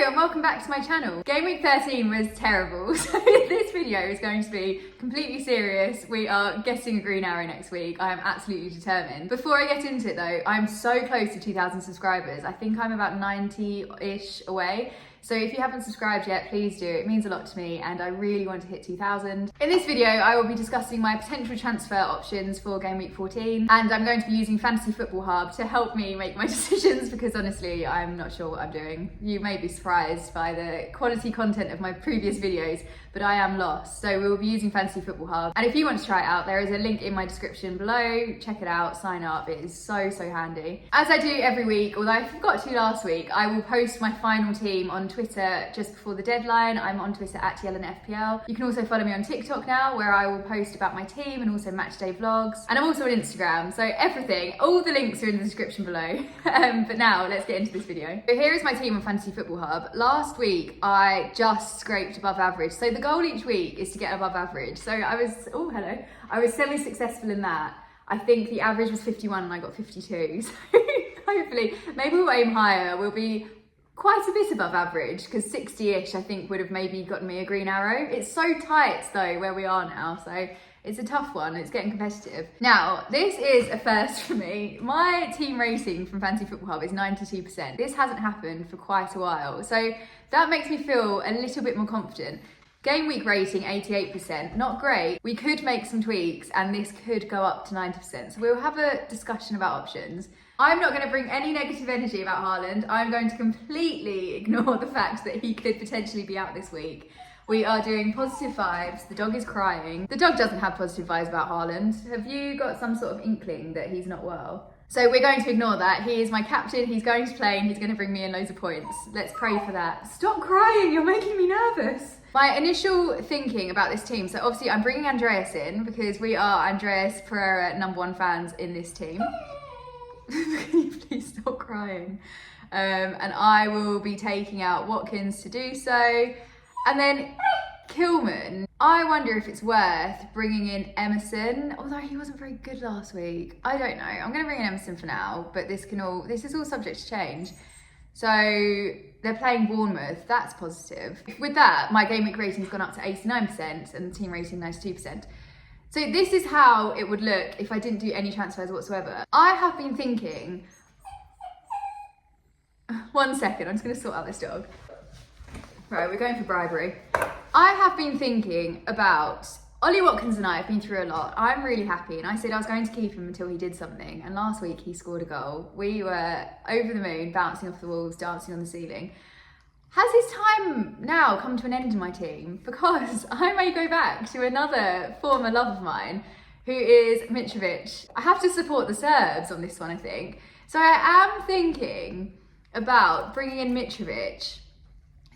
Hello and welcome back to my channel. Gameweek 13 was terrible, so this video is going to be completely serious. We are getting a green arrow next week. I am absolutely determined. Before I get into it though, I'm so close to 2,000 subscribers. I think I'm about 90-ish away. So if you haven't subscribed yet, please do. It means a lot to me and I really want to hit 2,000. In this video, I will be discussing my potential transfer options for Gameweek 14, and I'm going to be using Fantasy Football Hub to help me make my decisions because honestly, I'm not sure what I'm doing. You may be surprised by the quality content of my previous videos, but I am lost. So we will be using Fantasy Football Hub. And if you want to try it out, there is a link in my description below. Check it out, sign up. It is so handy. As I do every week, although I forgot to last week, I will post my final team on Twitter just before the deadline. I'm on Twitter at Yelena FPL. You can also follow me on TikTok now, where I will post about my team and also match day vlogs. And I'm also on Instagram, so everything, all the links are in the description below. But now let's get into this video. So here is my team on Fantasy Football Hub. Last week, I just scraped above average. So the goal each week is to get above average. So I was semi-successful in that. I think the average was 51 and I got 52. So hopefully, maybe we'll aim higher. We'll be quite a bit above average because 60-ish I think would have maybe gotten me a green arrow. It's so tight though where we are now, so it's a tough one. It's getting competitive. Now, this is a first for me. My team rating from Fantasy Football Hub is 92%. This hasn't happened for quite a while, so that makes me feel a little bit more confident. Game week rating 88%, not great. We could make some tweaks and this could go up to 90%. So we'll have a discussion about options. I'm not going to bring any negative energy about Haaland. I'm going to completely ignore the fact that he could potentially be out this week. We are doing positive vibes. The dog is crying. The dog doesn't have positive vibes about Haaland. Have you got some sort of inkling that he's not well? So we're going to ignore that. He is my captain. He's going to play and he's going to bring me in loads of points. Let's pray for that. Stop crying. You're making me nervous. My initial thinking about this team, so obviously I'm bringing Andreas in because we are Andreas Pereira #1 fans in this team. Can you please stop crying? And I will be taking out Watkins to do so. And then Kilman, I wonder if it's worth bringing in Emerson, although he wasn't very good last week. I don't know. I'm going to bring in Emerson for now, but this is all subject to change. So they're playing Bournemouth. That's positive. With that, my game week rating's gone up to 89% and the team rating 92%. So this is how it would look if I didn't do any transfers whatsoever. I have been thinking, 1 second, I'm just going to sort out this dog. Right, we're going for bribery. I have been thinking about, Ollie Watkins and I have been through a lot. I'm really happy and I said I was going to keep him until he did something, and last week he scored a goal. We were over the moon, bouncing off the walls, dancing on the ceiling. Has his time now come to an end in my team? Because I may go back to another former love of mine, who is Mitrovic. I have to support the Serbs on this one, I think. So I am thinking about bringing in Mitrovic.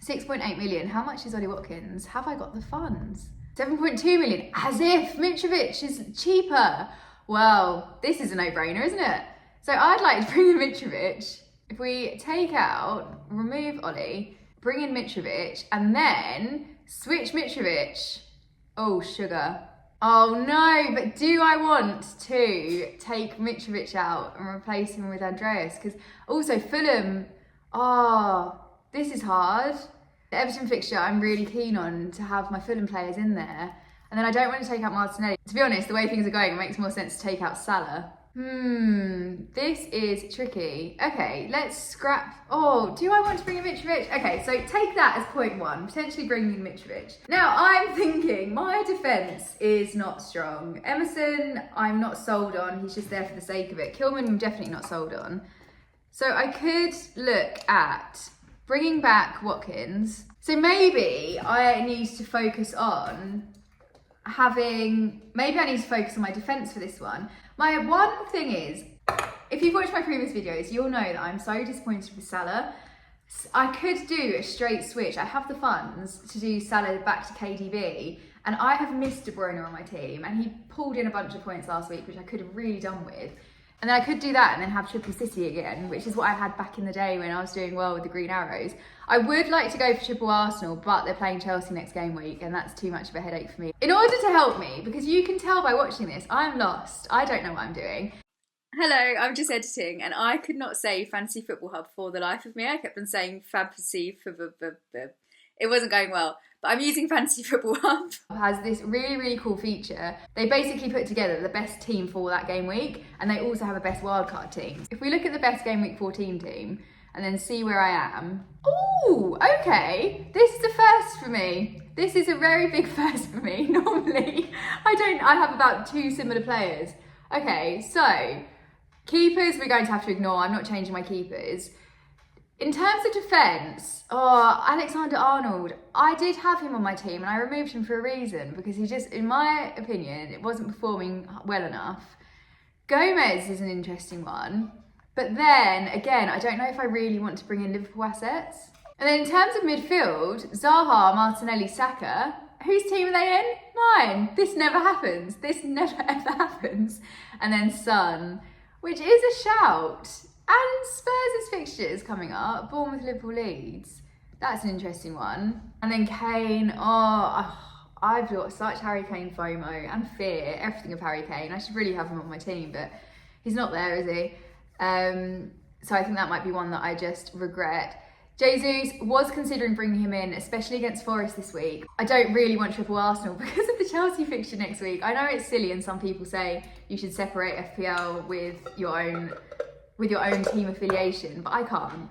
6.8 million. How much is Ollie Watkins? Have I got the funds? 7.2 million. As if Mitrovic is cheaper. Well, this is a no-brainer, isn't it? So I'd like to bring in Mitrovic. If we take out, remove Ollie, bring in Mitrovic, and then switch Mitrovic. Oh, sugar. Oh no, but do I want to take Mitrovic out and replace him with Andreas? Because also Fulham, this is hard. The Everton fixture, I'm really keen on to have my Fulham players in there. And then I don't want to take out Martinelli. To be honest, the way things are going, it makes more sense to take out Salah. This is tricky. Okay, let's scrap. Oh, do I want to bring in Mitrovic? Okay, so take that as point one, potentially bringing in Mitrovic. Now, I'm thinking my defence is not strong. Emerson, I'm not sold on. He's just there for the sake of it. Kilman, I'm definitely not sold on. So I could look at bringing back Watkins. So maybe I need to focus on maybe I need to focus on my defence for this one. My one thing is, if you've watched my previous videos, you'll know that I'm so disappointed with Salah. I could do a straight switch. I have the funds to do Salah back to KDB, and I have missed De Bruyne on my team, and he pulled in a bunch of points last week, which I could have really done with. And then I could do that and then have Triple City again, which is what I had back in the day when I was doing well with the green arrows. I would like to go for Triple Arsenal, but they're playing Chelsea next game week and that's too much of a headache for me. In order to help me, because you can tell by watching this, I'm lost. I don't know what I'm doing. Hello, I'm just editing and I could not say Fantasy Football Hub for the life of me. I kept on saying Fantasy Football. It wasn't going well, but I'm using Fantasy Football Hub. It has this really cool feature. They basically put together the best team for that game week, and they also have a best wildcard team. If we look at the best Game Week 14 team and then see where I am. Oh, okay. This is a first for me. This is a very big first for me. Normally, I have about 2 similar players. Okay, so keepers we're going to have to ignore. I'm not changing my keepers. In terms of defence, Alexander-Arnold, I did have him on my team and I removed him for a reason because he just, in my opinion, it wasn't performing well enough. Gomez is an interesting one, but then again, I don't know if I really want to bring in Liverpool assets. And then in terms of midfield, Zaha, Martinelli, Saka, whose team are they in? Mine. This never happens. This never ever happens. And then Son, which is a shout. And Spurs' fixtures coming up. Bournemouth, Liverpool, Leeds. That's an interesting one. And then Kane. I've got such Harry Kane FOMO and fear. Everything of Harry Kane. I should really have him on my team, but he's not there, is he? So I think that might be one that I just regret. Jesus was considering bringing him in, especially against Forest this week. I don't really want triple Arsenal because of the Chelsea fixture next week. I know it's silly and some people say you should separate FPL with your own team affiliation, but I can't,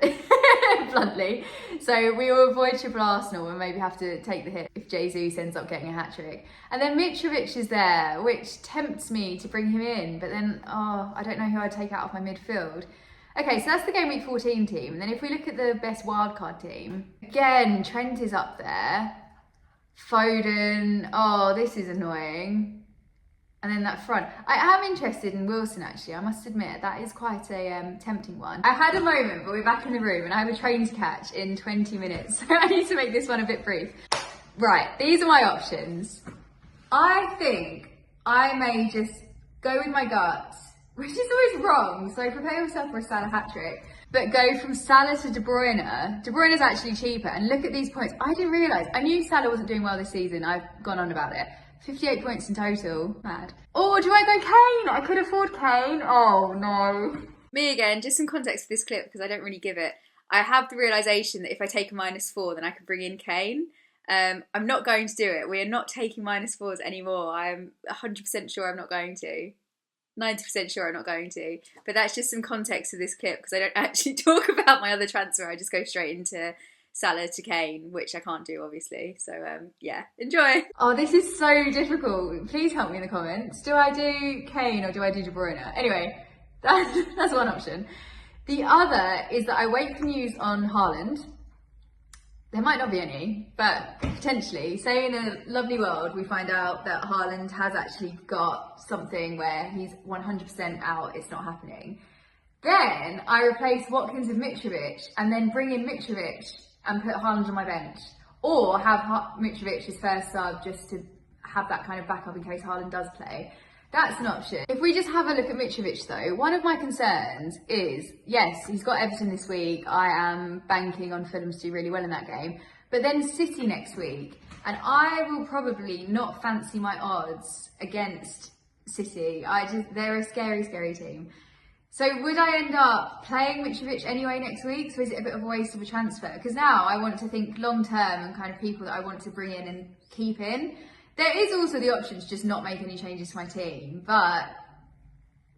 bluntly. So we will avoid triple Arsenal and maybe have to take the hit if Jesus ends up getting a hat-trick. And then Mitrovic is there, which tempts me to bring him in, but then, I don't know who I'd take out of my midfield. Okay, so that's the Game Week 14 team. And then if we look at the best wildcard team, again, Trent is up there. Foden, this is annoying. And then that front. I am interested in Wilson, actually. I must admit, that is quite a tempting one. I had a moment, but we're back in the room and I have a train to catch in 20 minutes. So I need to make this one a bit brief. Right, these are my options. I think I may just go with my gut, which is always wrong, so prepare yourself for a Salah hat-trick. But go from Salah to De Bruyne. De Bruyne is actually cheaper, and look at these points. I didn't realise, I knew Salah wasn't doing well this season, I've gone on about it. 58 points in total, mad. Or do I go Kane? I could afford Kane, oh no. Me again, just some context for this clip, because I don't really give it. I have the realisation that if I take a -4, then I can bring in Kane. I'm not going to do it. We are not taking -4s anymore. I'm 100% sure I'm not going to. 90% sure I'm not going to, but that's just some context to this clip because I don't actually talk about my other transfer. I just go straight into Salah to Kane, which I can't do obviously. So yeah, enjoy. Oh, this is so difficult. Please help me in the comments. Do I do Kane or do I do De Bruyne? Anyway, that's one option. The other is that I wait for news on Haaland. There might not be any, but potentially, say in a lovely world, we find out that Haaland has actually got something where he's 100% out, it's not happening. Then I replace Watkins with Mitrovic and then bring in Mitrovic and put Haaland on my bench. Or have Mitrovic as first sub just to have that kind of backup in case Haaland does play. That's an option. If we just have a look at Mitrovic though, one of my concerns is, yes, he's got Everton this week. I am banking on Fulham to do really well in that game. But then City next week. And I will probably not fancy my odds against City. They're a scary, scary team. So would I end up playing Mitrovic anyway next week? So is it a bit of a waste of a transfer? Because now I want to think long term and kind of people that I want to bring in and keep in. There is also the option to just not make any changes to my team, but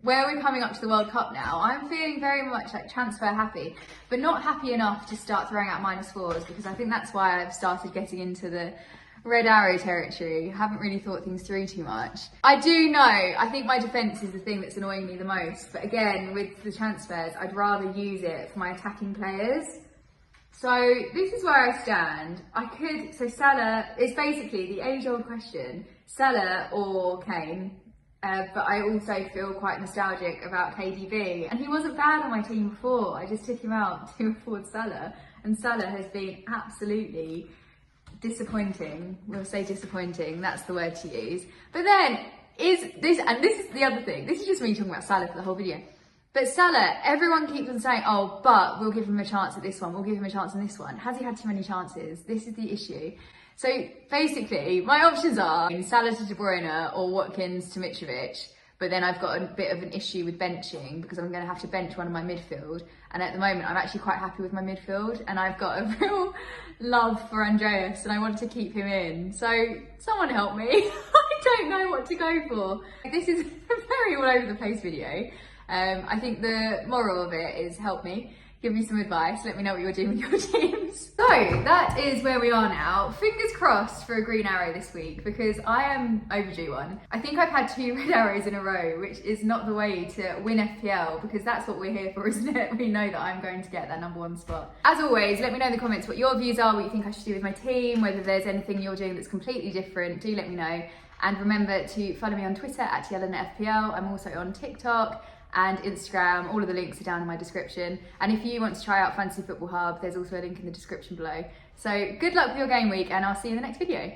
where we're coming up to the World Cup now, I'm feeling very much like transfer happy, but not happy enough to start throwing out -4s because I think that's why I've started getting into the red arrow territory. Haven't really thought things through too much. I do know, I think my defence is the thing that's annoying me the most, but again, with the transfers, I'd rather use it for my attacking players. So this is where I stand. So Salah is basically the age-old question, Salah or Kane, but I also feel quite nostalgic about KDB. And he wasn't bad on my team before, I just took him out to afford Salah, and Salah has been absolutely disappointing. We'll say disappointing, that's the word to use. But then, this is the other thing, this is just me talking about Salah for the whole video. But Salah, everyone keeps on saying, oh, but we'll give him a chance at this one, we'll give him a chance on this one. Has he had too many chances? This is the issue. So basically, my options are Salah to De Bruyne or Watkins to Mitrovic. but then I've got a bit of an issue with benching because I'm going to have to bench one of my midfield. And at the moment, I'm actually quite happy with my midfield, and I've got a real love for Andreas, and I want to keep him in. So someone help me. I don't know what to go for. This is a very all over the place video. I think the moral of it is help me. Give me some advice, let me know what you're doing with your teams. So that is where we are now. Fingers crossed for a green arrow this week because I am overdue one. I think I've had 2 red arrows in a row, which is not the way to win FPL because that's what we're here for, isn't it? We know that I'm going to get that #1 spot. As always, let me know in the comments what your views are, what you think I should do with my team, whether there's anything you're doing that's completely different, do let me know. And remember to follow me on Twitter at Yelena FPL. I'm also on TikTok and Instagram. All of the links are down in my description. And if you want to try out Fantasy Football Hub, there's also a link in the description below. So good luck with your game week, and I'll see you in the next video.